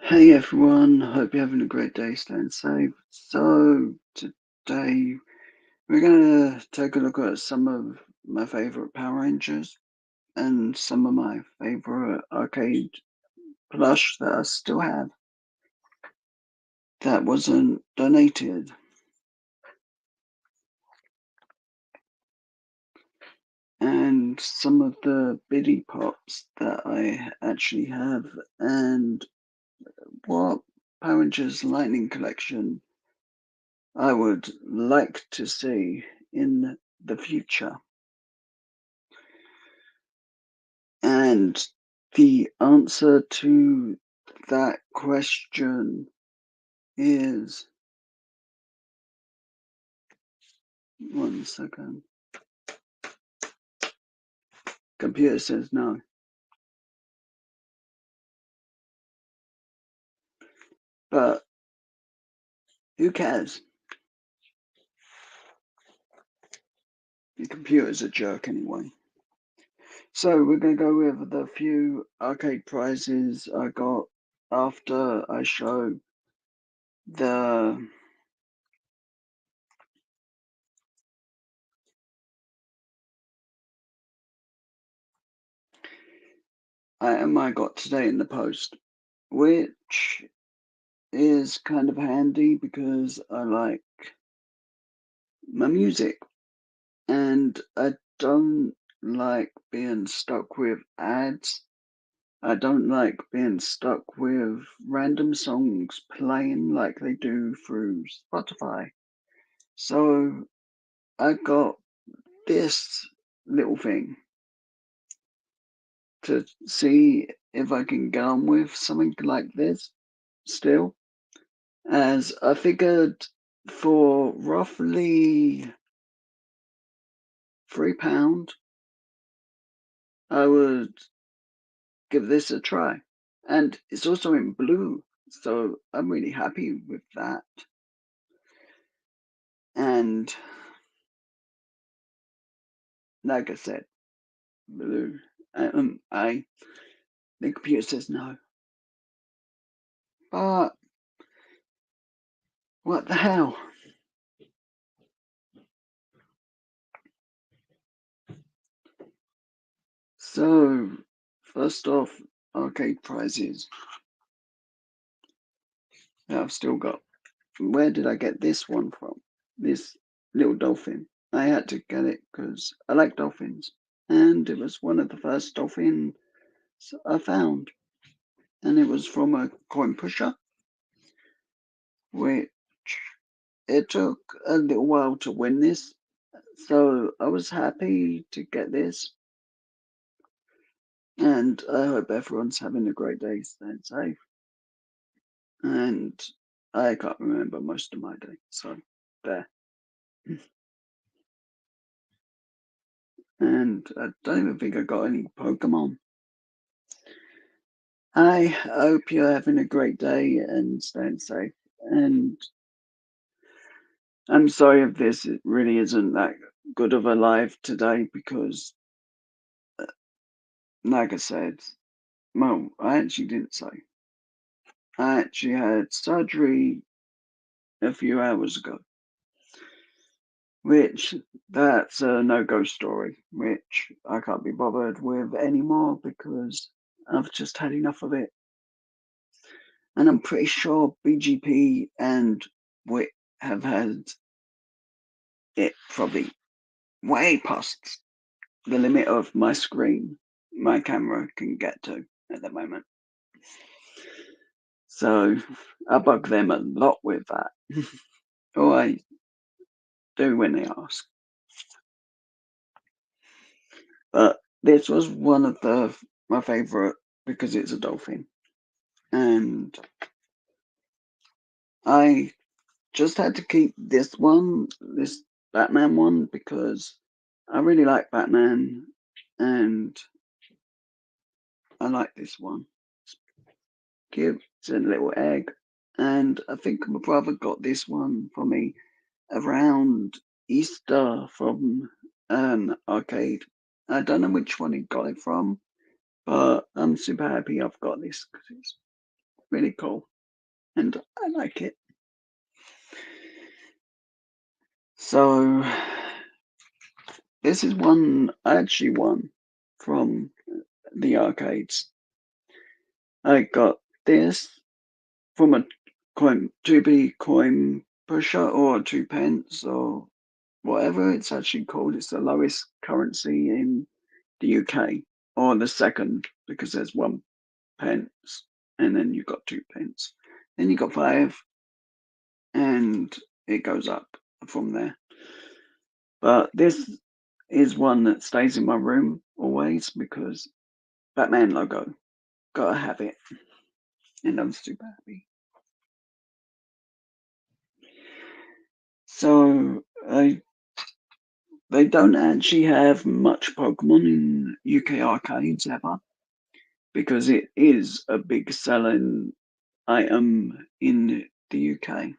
Hey everyone, hope you're having a great day, staying safe. So, today we're gonna take a look at some of my favorite Power Rangers and some of my favorite arcade plush that I still have that wasn't donated, and some of the Biddy Pops that I actually have, and what Power Rangers Lightning Collection I would like to see in the future. And the answer to that question is, one second, computer says no. But who cares? The computer's a jerk anyway. So we're going to go with the few arcade prizes I got after I show the item I got today in the post, which is kind of handy because I like my music and I don't like being stuck with ads. I don't like being stuck with random songs playing like they do through Spotify. So I got this little thing to see if I can get on with something like this still. As I figured for roughly £3, I would give this a try. And it's also in blue, so I'm really happy with that. And like I said, blue. I the computer says no, but what the hell? So first off, arcade prizes that I've still got. Where did I get this one from? This little dolphin. I had to get it because I like dolphins, and it was one of the first dolphins I found, and it was from a coin pusher, which it took a little while to win this, so I was happy to get this. And I hope everyone's having a great day, staying safe. And I can't remember most of my day, so there. And I don't even think I got any Pokemon. I hope you're having a great day and staying safe. And I'm sorry if this really isn't that good of a live today because, like I said, well, I actually didn't say. I actually had surgery a few hours ago, which that's a no-go story, which I can't be bothered with anymore because I've just had enough of it. And I'm pretty sure BGP and WIT have had it probably way past the limit of my screen my camera can get to at the moment. So I bug them a lot with that. Or I do when they ask. But this was one of my favorite because it's a dolphin. And I just had to keep this one, this Batman one, because I really like Batman and I like this one. It's cute. It's a little egg. And I think my brother got this one for me around Easter from an arcade. I don't know which one he got it from, but I'm super happy I've got this because it's really cool, and I like it. So this is one I actually won from the arcades. I got this from a coin 2p coin pusher or 2p or whatever it's actually called. It's the lowest currency in the UK, or the second because there's 1p and then you've got 2p. Then you got 5 and it goes up from there. But this is one that stays in my room always because Batman logo. Gotta have it. And I'm super happy. So they don't actually have much Pokemon in UK arcades ever because it is a big selling item in the UK.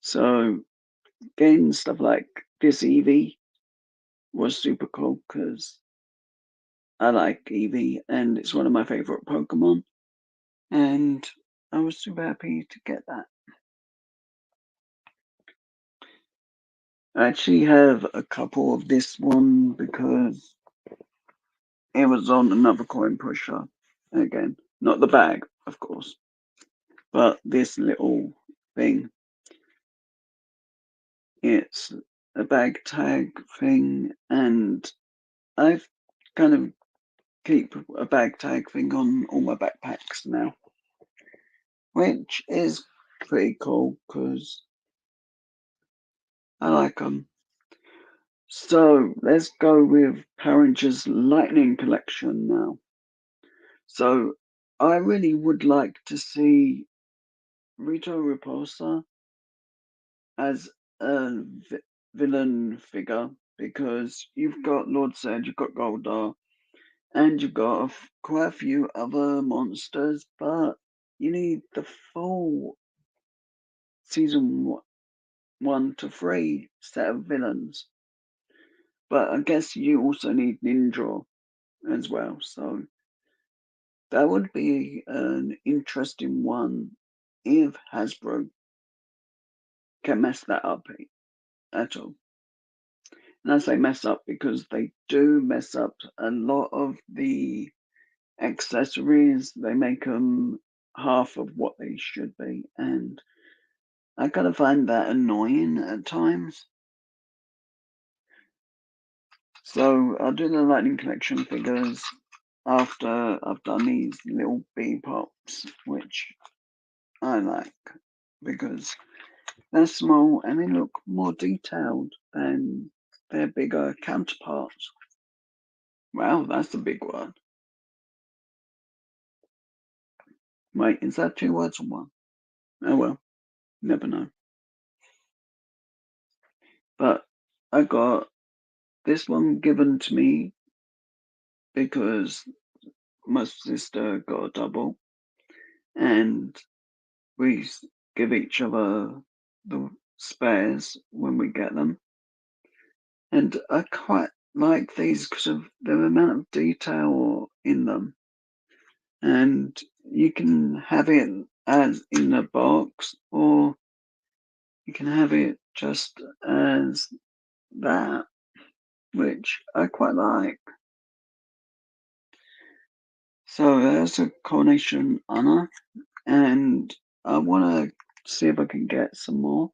So getting stuff like this Eevee was super cool because I like Eevee and it's one of my favorite Pokemon. And I was super happy to get that. I actually have a couple of this one because it was on another coin pusher. Again, not the bag, of course, but this little thing. It's a bag tag thing, and I've kind of keep a bag tag thing on all my backpacks now, which is pretty cool because I like them. So let's go with Power Rangers Lightning Collection now. So I really would like to see Rito Repulsa as a villain figure because you've got Lord Zed, you've got Goldar, and you've got quite a few other monsters, but you need the full season 1 to 3 set of villains. But I guess you also need Ninja as well, so that would be an interesting one if Hasbro can mess that up at all. And I say mess up because they do mess up a lot of the accessories. They make them half of what they should be, and I kind of find that annoying at times. So I'll do the Lightning Collection figures after I've done these little bee pops, which I like because they're small and they look more detailed than their bigger counterparts. Wow, that's a big word. Wait, is that 2 words or 1? Oh well, never know. But I got this one given to me because my sister got a double, and we give each other the spares when we get them. And I quite like these because of the amount of detail in them. And you can have it as in a box, or you can have it just as that, which I quite like. So there's a Coronation Honor, and I want to see if I can get some more.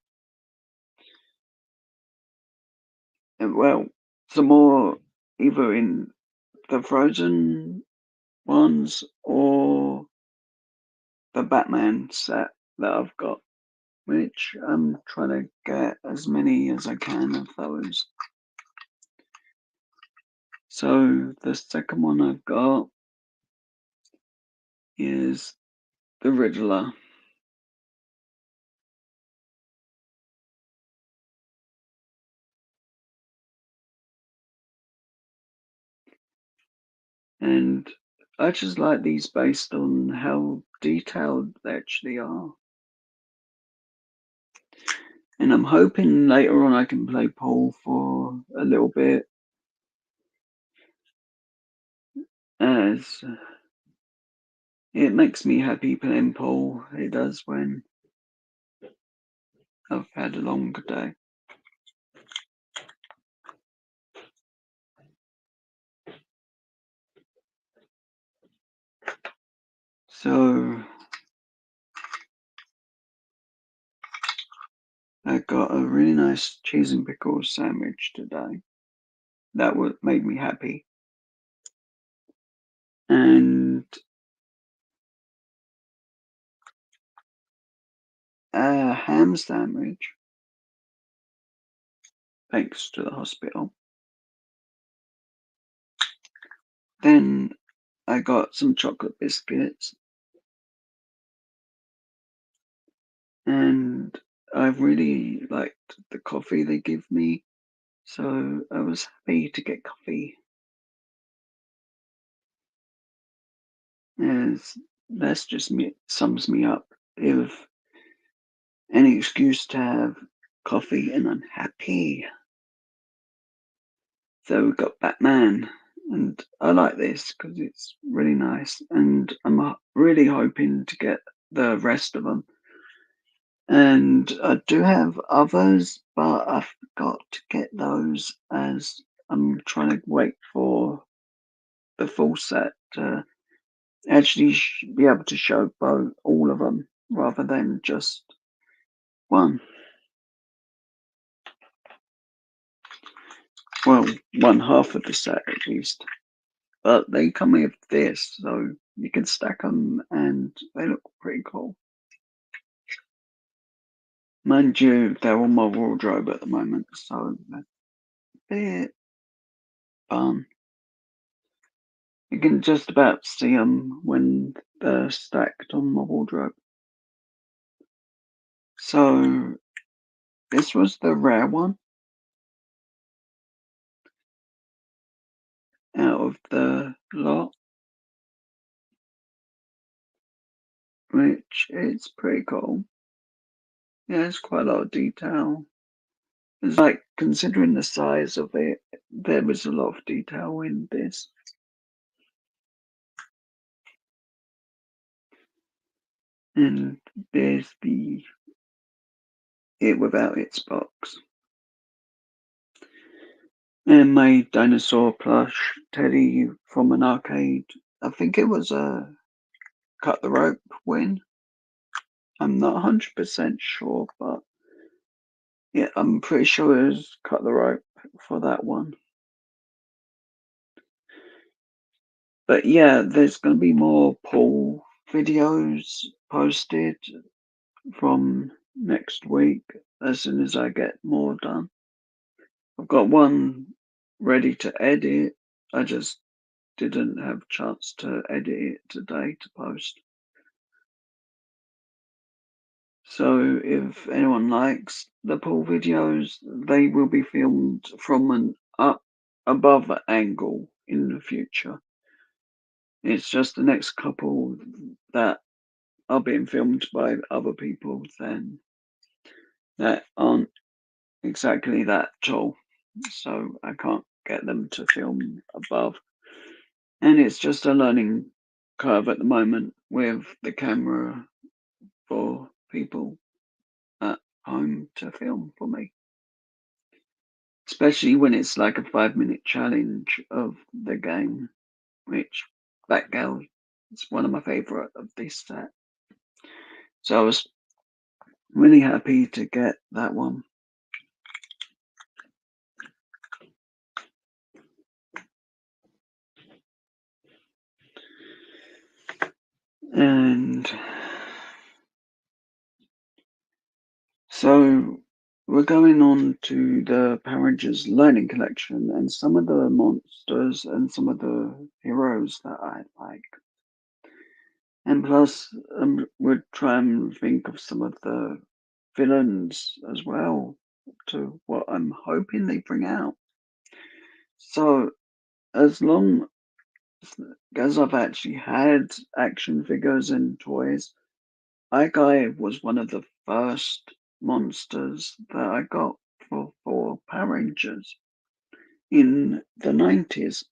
Well, some more either in the Frozen ones or the Batman set that I've got, which I'm trying to get as many as I can of those. So the second one I've got is the Riddler. And I just like these based on how detailed they actually are. And I'm hoping later on I can play Paul for a little bit as It makes me happy playing pool. It does when I've had a longer day. So I got a really nice cheese and pickles sandwich today. That made me happy. And a ham sandwich, thanks to the hospital. Then I got some chocolate biscuits, and I really liked the coffee they give me, so I was happy to get coffee, as that's just me sums me up. If any excuse to have coffee and I'm happy. So we got Batman, and I like this because it's really nice, and I'm really hoping to get the rest of them. And I do have others, but I forgot to get those as I'm trying to wait for the full set to actually be able to show all of them rather than just one. Well, one half of the set at least. But they come with this, so you can stack them and they look pretty cool. Mind you, they're on my wardrobe at the moment, so that's a bit fun. You can just about see them when they're stacked on my wardrobe. So this was the rare one out of the lot, which is pretty cool. Yeah, it's quite a lot of detail. It's like, considering the size of it, there was a lot of detail in this. And there's it without its box. And my dinosaur plush teddy from an arcade. I think it was a cut the rope win. I'm not 100% sure, but yeah, I'm pretty sure it was cut the rope for that one. But yeah, there's going to be more pool videos posted from next week as soon as I get more done. I've got one ready to edit. I just didn't have a chance to edit it today to post. So if anyone likes the pool videos, they will be filmed from an up above angle in the future. It's just the next couple that are being filmed by other people then that aren't exactly that tall. So I can't get them to film above. And it's just a learning curve at the moment with the camera for people at home to film for me. Especially when it's like a 5-minute challenge of the game, which Batgirl is one of my favourite of this set. So I was really happy to get that one. And so we're going on to the Power Rangers Learning Collection and some of the monsters and some of the heroes that I like. And plus, we'll try and think of some of the villains as well to what I'm hoping they bring out. So, as long as I've actually had action figures and toys, Guy was one of the first monsters that I got for Power Rangers in the 90s,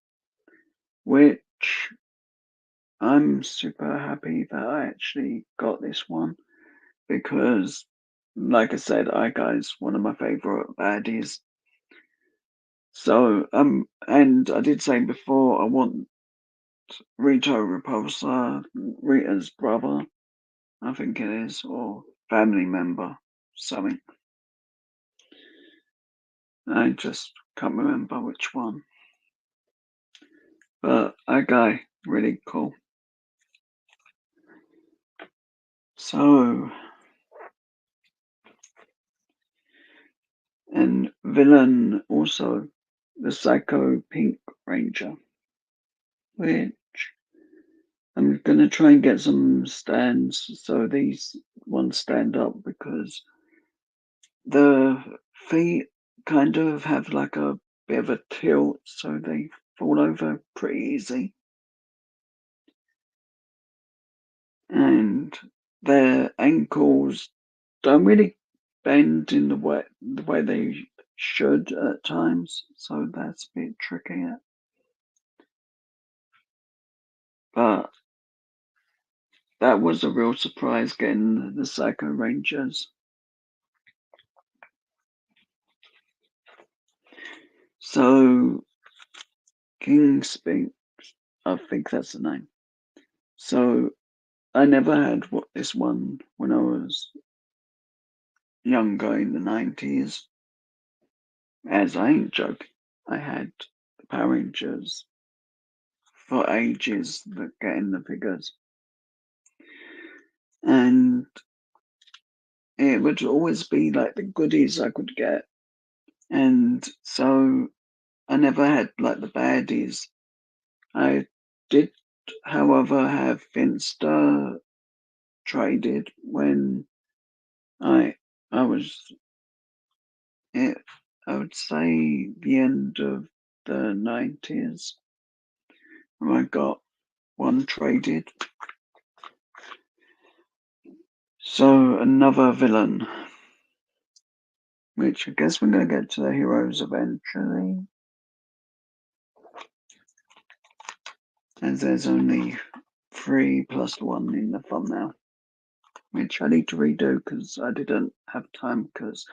which I'm super happy that I actually got this one because, like I said, Guy's one of my favorite baddies. So, and I did say before, I want Rito Repulsa, Rita's brother, I think it is, or family member, something. I just can't remember which one. But Guy, really cool. So, and villain also, the Psycho Pink Ranger, which I'm gonna try and get some stands so these ones stand up because the feet kind of have like a bit of a tilt, so they fall over pretty easy. And their ankles don't really bend in the way they should at times, so that's a bit tricky. But that was a real surprise getting the Psycho Rangers. So King Sphinx, I think that's the name. So I never had this one when I was younger in the 90s. As I ain't joking, I had the Power Rangers for ages that getting the figures. And it would always be like the goodies I could get. And so I never had like the baddies. I did, however, have Finster traded when I I was it, I would say the end of the 90s when I got one traded. So another villain, which I guess we're going to get to the heroes eventually, as there's only 3+1 in the thumbnail, which I need to redo because I didn't have time. Because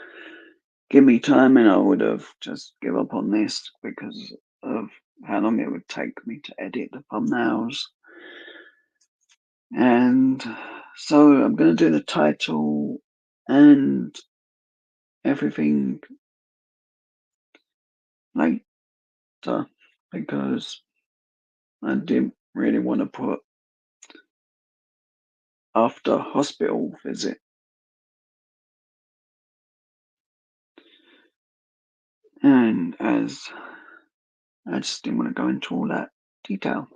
give me time and I would have just give up on this because of how long it would take me to edit the thumbnails. And so I'm going to do the title and everything later because I didn't really want to put after hospital visit. And as I just didn't want to go into all that detail.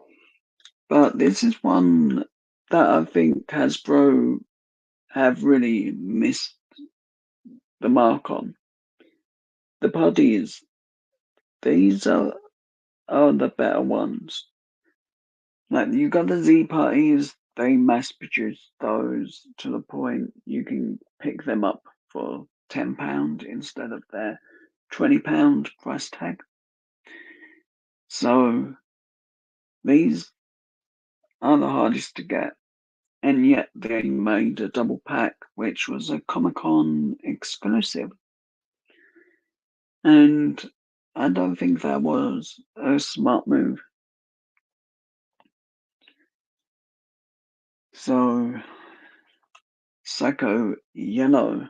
But this is one that I think Hasbro have really missed the mark on. The putties, these are the better ones. Like you got the Z putties, they mass produce those to the point you can pick them up for £10 instead of their £20 price tag. So these are the hardest to get, and yet they made a double pack, which was a Comic Con exclusive. And I don't think that was a smart move. So, Psycho Yellow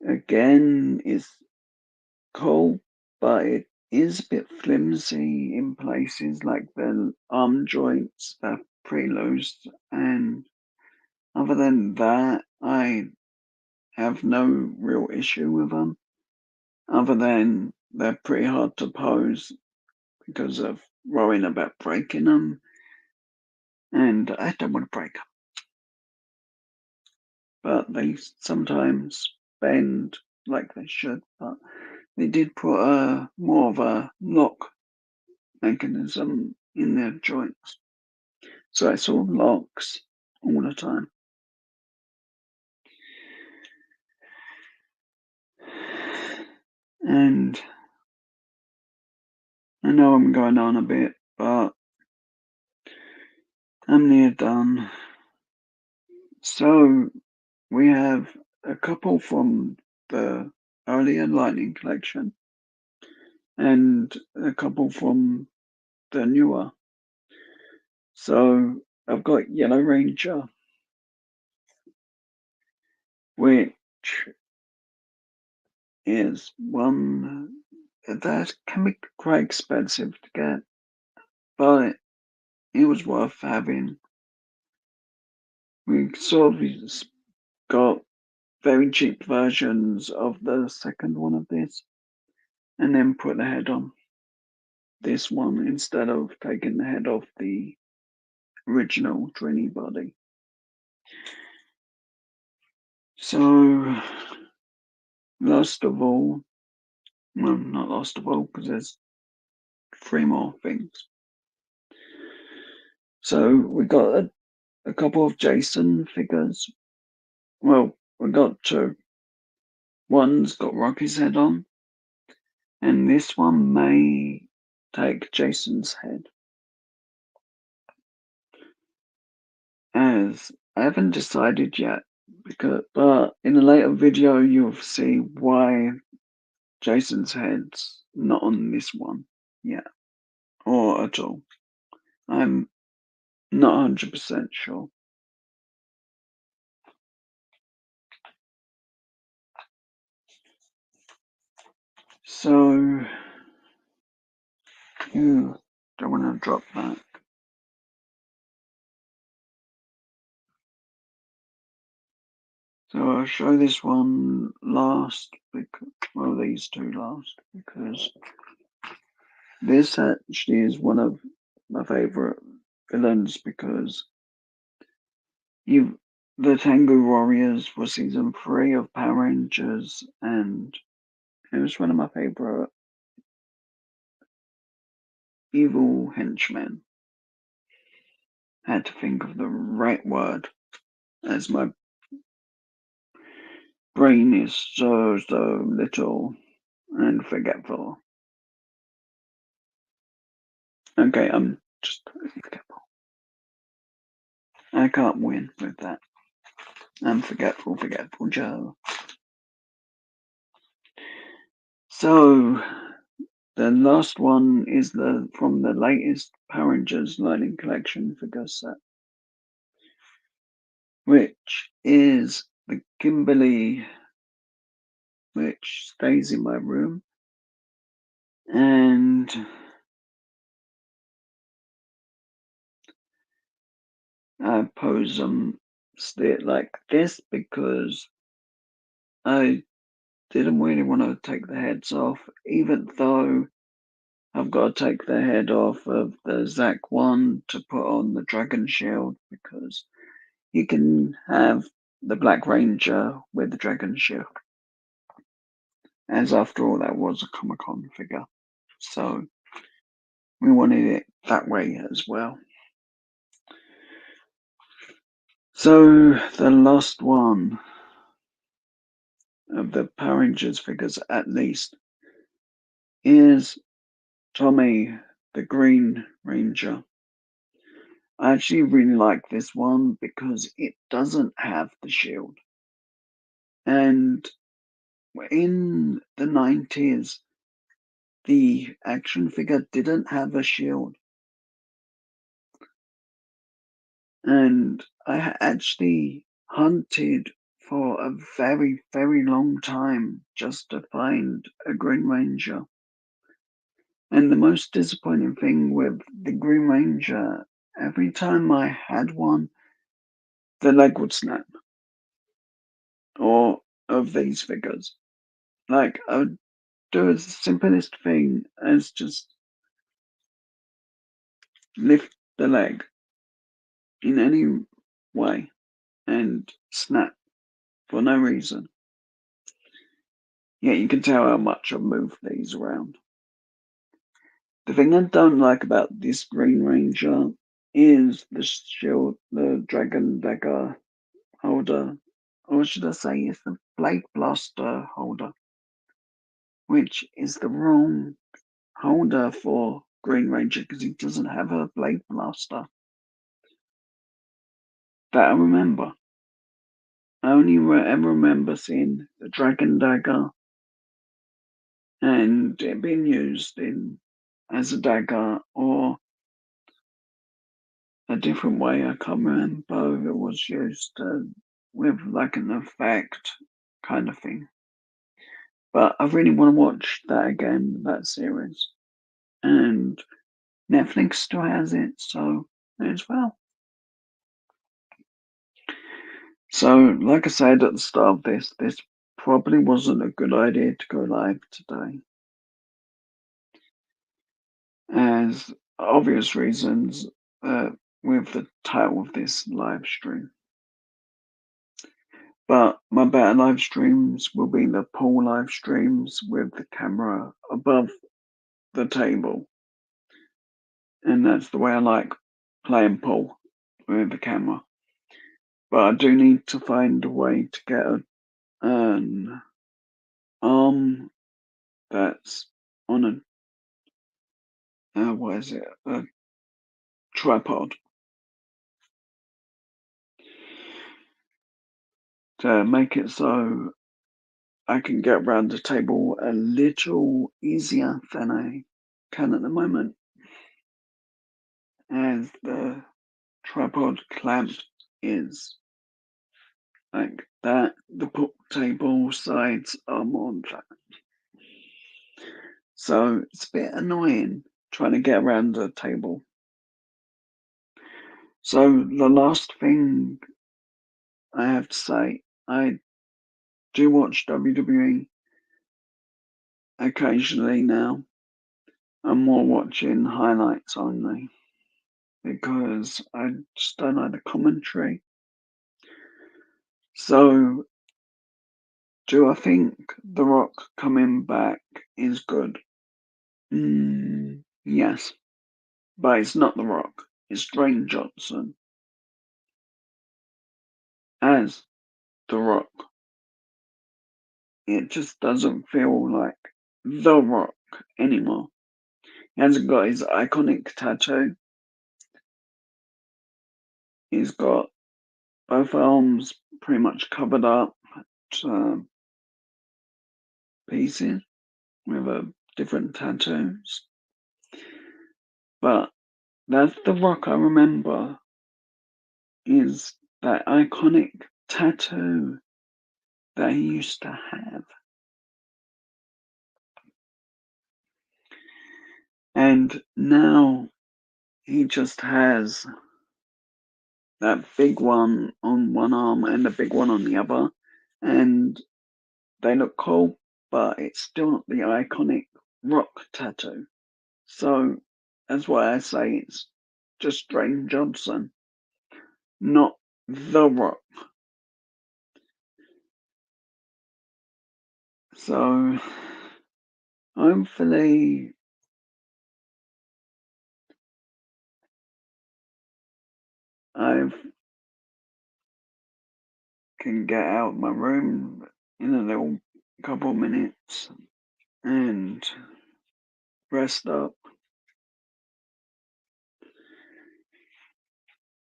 again is cool, but it is a bit flimsy in places, like the arm joints are pretty loose. And other than that, I have no real issue with them, other than they're pretty hard to pose because of worrying about breaking them, and I don't want to break them. But they sometimes bend like they should. But they did put a more of a lock mechanism in their joints, so it sort of locks all the time. And I know I'm going on a bit, but I'm near done. So we have a couple from the earlier Lightning collection and a couple from the newer. So I've got Yellow Ranger, which is one that can be quite expensive to get, but it was worth having. We sort of got very cheap versions of the second one of this, and then put the head on this one instead of taking the head off the original Trini body. So, last of all, well, not last of all, because there's 3 more things. So, we got a couple of Jason figures. Well, we got 2. One's got Rocky's head on, and this one may take Jason's head. As I haven't decided yet, but in a later video you'll see why Jason's head's not on this one yet, or at all. I'm not 100% sure. So, you don't want to drop that. So I'll show this one last, well, these 2 last, because this actually is one of my favourite villains, because the Tengu Warriors were season 3 of Power Rangers, and it was one of my favourite evil henchmen. Had to think of the right word, as my brain is so little and forgetful. Okay, I'm just totally forgetful. I can't win with that. I'm forgetful Joe. So, the last one is from the latest Power Rangers Lightning Collection figure set, which is the Kimberly, which stays in my room, and I pose them like this because I didn't really want to take the heads off, even though I've got to take the head off of the Zack one to put on the Dragon Shield, because you can have the Black Ranger with the Dragon Shield, as after all that was a Comic-Con figure, so we wanted it that way as well. So the last one of the Power Rangers figures, at least, is Tommy the Green Ranger. I actually really like this one because it doesn't have the shield. And in the 90s, the action figure didn't have a shield. And I actually hunted for a very, very long time just to find a Green Ranger. And the most disappointing thing with the Green Ranger, every time I had one, the leg would snap. Or of these figures. Like, I would do the simplest thing as just lift the leg in any way and snap for no reason. Yeah, you can tell how much I've moved these around. The thing I don't like about this Green Ranger is the shield, the Dragon Dagger holder, or should I say it's the Blade Blaster holder, which is the wrong holder for Green Ranger because he doesn't have a blade blaster that I remember. I only ever remember seeing the Dragon Dagger and it being used in as a dagger or a different way. I can't remember if it was used with like an effect kind of thing. But I really want to watch that again, that series. And Netflix still has it, so may as well. So, like I said at the start of this probably wasn't a good idea to go live today. As obvious reasons with the title of this live stream. But my better live streams will be the pool live streams with the camera above the table. And that's the way I like playing pool with the camera. But I do need to find a way to get an arm that's on a tripod to make it so I can get around the table a little easier than I can at the moment, as the tripod clamp is like that. The table sides are more flat. So it's a bit annoying trying to get around the table. So the last thing I have to say, I do watch WWE occasionally now. I'm more watching highlights only because I just don't like the commentary. So, do I think The Rock coming back is good? Yes, but it's not The Rock. It's Dwayne Johnson as The Rock. It just doesn't feel like The Rock anymore. He hasn't got his iconic tattoo. He's got both arms pretty much covered up pieces with different tattoos. But that's The Rock I remember is that iconic tattoo that he used to have. And now he just has that big one on one arm and a big one on the other. And they look cool, but it's still not the iconic Rock tattoo. So that's why I say it's just Dwayne Johnson, not The Rock. So hopefully I can get out of my room in a little couple of minutes and rest up.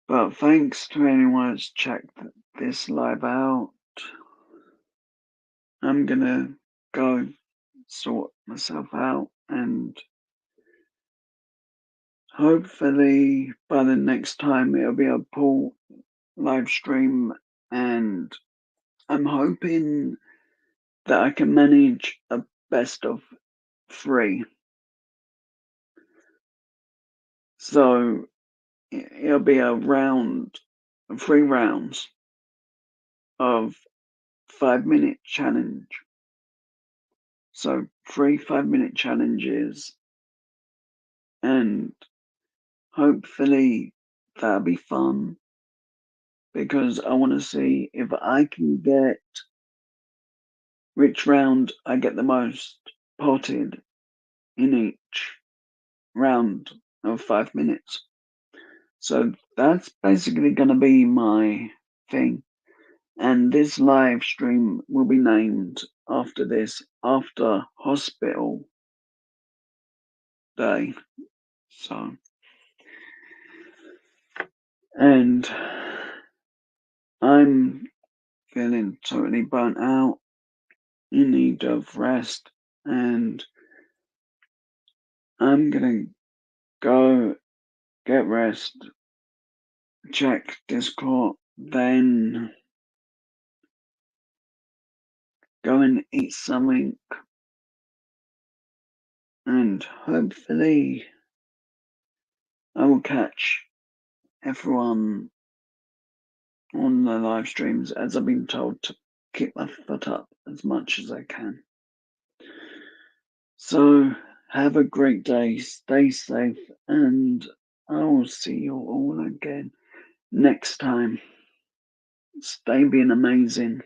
But thanks to anyone who's checked this live out. I'm gonna go sort myself out and hopefully by the next time it'll be a pool live stream, and I'm hoping that I can manage a best of 3. So it'll be a round, 3 rounds of 5-minute challenge. So 3 5-minute challenges, and hopefully that'll be fun because I want to see if I can get which round I get the most potted in each round of 5 minutes. So that's basically going to be my thing. And this live stream will be named after this, after Hospital Day. So, and I'm feeling totally burnt out, in need of rest, and I'm gonna go get rest, check Discord, then go and eat something, and hopefully I will catch everyone on the live streams as I've been told to keep my foot up as much as I can. So have a great day, stay safe, and I will see you all again next time. Stay being amazing.